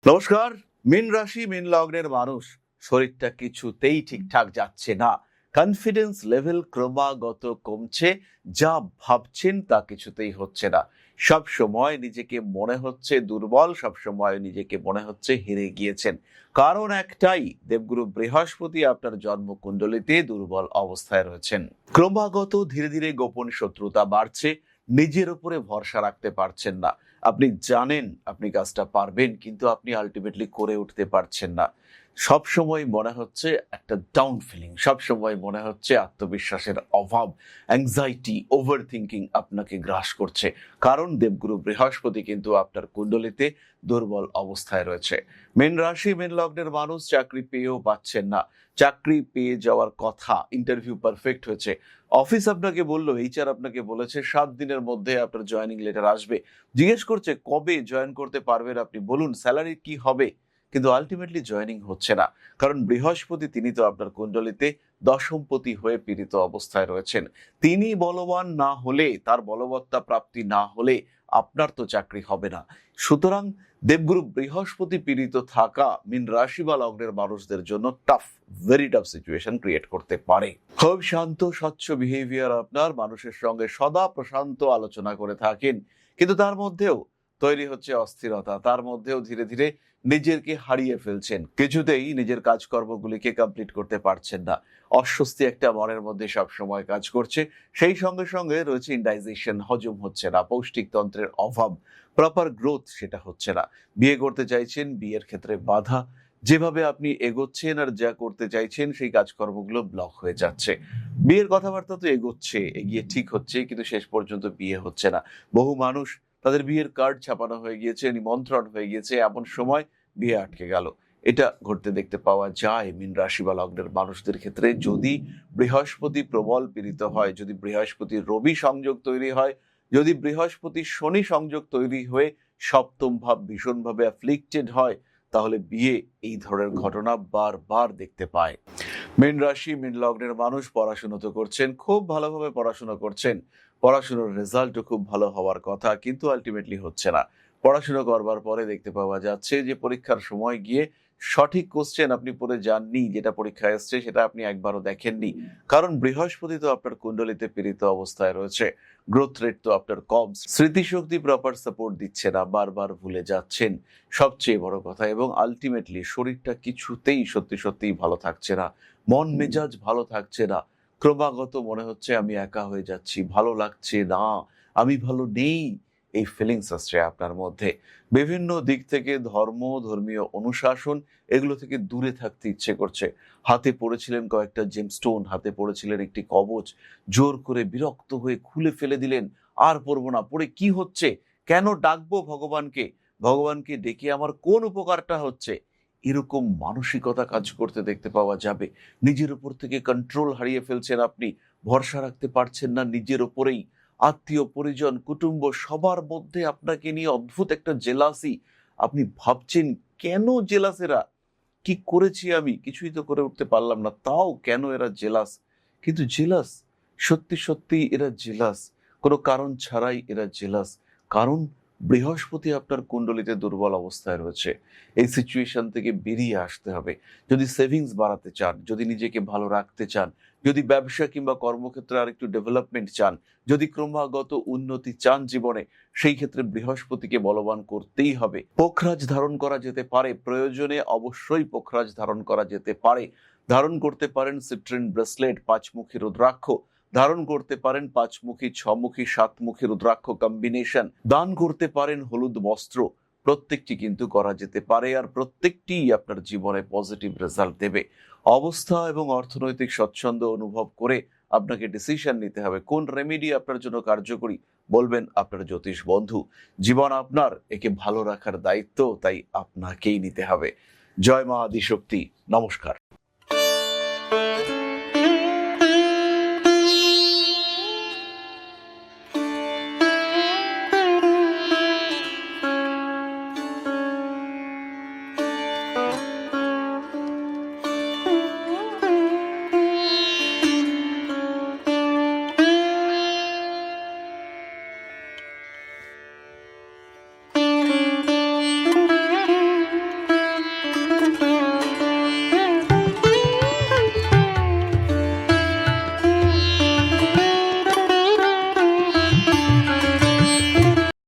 নমস্কার। মীন রাশি মীন লগ্নের মানুষ, শরীরটা কিছুতেই ঠিকঠাক যাচ্ছে না। কনফিডেন্স লেভেল ক্রমাগত কমছে, যা ভাবছেন তা কিছুতেই হচ্ছে না। সব সময় নিজেকে মনে হচ্ছে দুর্বল, সব সময় নিজেকে মনে হচ্ছে হেরে গিয়েছেন। কারণ একটাই, দেবগুরু বৃহস্পতি আপনার জন্মকুণ্ডলিতে দুর্বল অবস্থায় রয়েছেন। ক্রমাগত ধীরে ধীরে গোপন শত্রুতা বাড়ছে, নিজের উপরে ভরসা রাখতে পারছেন না। আপনি জানেন আপনি কাজটা পারবেন, কিন্তু আপনি আলটিমেটলি করে উঠতে পারছেন না। সব সময় মনে হচ্ছে একটা ডাউন ফিলিং, সব সময় মনে হচ্ছে আত্মবিশ্বাসের অভাব, অ্যাংজাইটি, ওভার থিঙ্কিং আপনাকে গ্রাস করছে। কারণ দেবগুরু বৃহস্পতি কিন্তু আপনার কুণ্ডলিতে দুর্বল অবস্থায় রয়েছে। মীন রাশি মীন লগ্নের মানুষ চাকরি পেয়েও পাচ্ছেন না। চাকরি পেয়ে যাওয়ার কথা, ইন্টারভিউ পারফেক্ট হয়েছে, অফিস আপনাকে বললো, এইচআর আপনাকে বলেছে 7 দিনের মধ্যে আপনার জয়েনিং লেটার আসবে। জিজ্ঞেস করছে কবে জয়েন করতে পারবেন আপনি, বলুন স্যালারি কি হবে, কিন্তু আলটিমেটলি জয়েনিং হচ্ছে না। কারণ বৃহস্পতি তিনি তো আপনার কুণ্ডলিতে দশমপতি হয়ে পীড়িত অবস্থায় রয়েছেন। তিনি বলবান না হলে, তার বলবত্তা প্রাপ্তি না হলে আপনার তো চাকরি হবে না। সুতরাং দেবগুরু বৃহস্পতি পীড়িত থাকা মীন রাশি বা লগ্নের মানুষদের জন্য tough, very tough situation create করতে পারে। খুব শান্ত স্বচ্ছ বিহেভিয়ার আপনার, মানুষের সঙ্গে সদা প্রশান্ত আলোচনা করে থাকেন, কিন্তু তার মধ্যেও তৈরি হচ্ছে অস্থিরতা, তার মধ্যেও ধীরে ধীরে নিজেকে হারিয়ে ফেলছেন, কিছুতেই নিজের কাজকর্মগুলিকে কমপ্লিট করতে পারছেন না। অস্বস্তি একটা মনের মধ্যে সব সময় কাজ করছে। সেই সঙ্গে সঙ্গে রয়েছে ইনডাইজেশন, হজম হচ্ছে না, পৌষ্টিক তন্ত্রের অভাব, প্রপার গ্রোথ সেটা হচ্ছে না। বিয়ে করতে চাইছেন, বিয়ের ক্ষেত্রে বাধা, যেভাবে আপনি এগোচ্ছেন আর যা করতে চাইছেন সেই কাজকর্মগুলো ব্লক হয়ে যাচ্ছে। বিয়ের কথাবার্তা তো এগোচ্ছে, এগিয়ে ঠিক হচ্ছে, কিন্তু শেষ পর্যন্ত বিয়ে হচ্ছে না। বহু মানুষ তাদের বিয়ের কার্ড ছাপানো হয়ে গিয়েছে, নিমন্ত্রণ হয়ে গিয়েছে, এমন সময় বিয়ে আটকে গেল। এটা ঘটতে দেখতে পাওয়া যায় মীন রাশি বা লগ্নের মানুষদের ক্ষেত্রে। যদি বৃহস্পতি প্রবল পীড়িত হয়, যদি বৃহস্পতি রবি সংযোগ তৈরি হয়, যদি বৃহস্পতি শনি সংযোগ তৈরি হয়ে সপ্তম ভাব ভীষণভাবে অ্যাফ্লিক্টেড হয়, তাহলে বিয়ে এই ধরনের ঘটনা বারবার দেখতে পায়। মীন রাশি মীন লগ্নের মানুষ পড়াশোনা তো করছেন, খুব ভালোভাবে পড়াশোনা করছেন, পড়াশোনার রেজাল্টও খুব ভালো হওয়ার কথা, কিন্তু আলটিমেটলি হচ্ছে না। পড়াশোনা করবার পরে দেখতে পাওয়া যাচ্ছে যে পরীক্ষার সময় গিয়ে সঠিক কোশ্চেন আপনি পড়ে যাননি, যেটা পরীক্ষায় এসছে সেটা আপনি একবারও দেখেননি। কারণ বৃহস্পতি তো আপনার কুণ্ডলিতে পীড়িত অবস্থায় রয়েছে, গ্রোথ রেট তো আপনার কম, স্মৃতিশক্তি প্রপার সাপোর্ট দিচ্ছে না, বারবার ভুলে যাচ্ছেন, সবচেয়ে বড় কথা। এবং আলটিমেটলি শরীরটা কিছুতেই সত্যি সত্যিই ভালো থাকছে না, মন মেজাজ ভালো থাকছে না। ক্রমাগত মনে হচ্ছে আমি একা হয়ে যাচ্ছি, ভালো লাগছে না, আমি ভালো নেই, এই ফিলিংস আসছে আপনার মধ্যে। বিভিন্ন দিক থেকে ধর্ম, ধর্মীয় অনুশাসন, এগুলো থেকে দূরে থাকতে ইচ্ছে করছে। হাতে পড়েছিলেন কয়েকটা জেমস্টোন, হাতে পড়েছিলেন একটি কবচ, জোর করে বিরক্ত হয়ে খুলে ফেলে দিলেন। আর পড়বো না, পড়ে কি হচ্ছে, কেন ডাকবো ভগবানকে, ভগবানকে ডেকে আমার কোন উপকারটা হচ্ছে, এরকম মানসিকতা কাজ করতে দেখতে পাওয়া যাবে। নিজের উপর থেকে কন্ট্রোল হারিয়ে ফেলছেন আপনি, ভরসা রাখতে পারছেন না নিজের উপরেই। আত্মীয় পরিজন কুটুম্ব সবার মধ্যে আপনাকে নিয়ে অদ্ভুত একটা জেলাসি। আপনি ভাবছেন কেন জেলাস এরা, কি করেছি আমি, কিছুই তো করে উঠতে পারলাম না, তাও কেন এরা জেলাস। কিন্তু জেলাস, সত্যি সত্যি এরা জেলাস, কোনো কারণ ছাড়াই এরা জেলাস। কারণ বৃহস্পতি আপনার কুণ্ডলিতে দুর্বল অবস্থায় রয়েছে। এই সিচুয়েশন থেকে বেরিয়ে আসতে হবে। যদি সেভিংস বাড়াতে চান, যদি নিজেকে ভালো রাখতে চান, যদি ব্যবসা কিংবা কর্মক্ষেত্রে আর একটু ডেভেলপমেন্ট চান, যদি ক্রমাগত উন্নতি চান জীবনে, সেই ক্ষেত্রে বৃহস্পতিকে বলবান করতেই হবে। পোখরাজ ধারণ করা যেতে পারে, প্রয়োজনে অবশ্যই পোখরাজ ধারণ করা যেতে পারে। ধারণ করতে পারেন সিট্রিন ব্রেসলেট, 5মুখী রুদ্রাক্ষ, ধারণ করতে পারেন 5মুখী, 6মুখী, 7মুখী রুদ্রাক্ষ কম্বিনেশন, দান করতে পারেন হলুদ বস্ত্র। প্রত্যেকটি কিন্তু করা যেতে পারে, আর প্রত্যেকটি আপনার জীবনে পজিটিভ রেজাল্ট দেবে। অবস্থা এবং অর্থনৈতিক স্বচ্ছন্দ অনুভব করে আপনাকে ডিসিশন নিতে হবে কোন রেমেডি আপনার জন্য কার্যকরী। বলবেন আপনার জ্যোতিষ বন্ধু। জীবন আপনার, একে ভালো রাখার দায়িত্ব তাই আপনাকেই নিতে হবে। জয় মা আদিশক্তি। নমস্কার।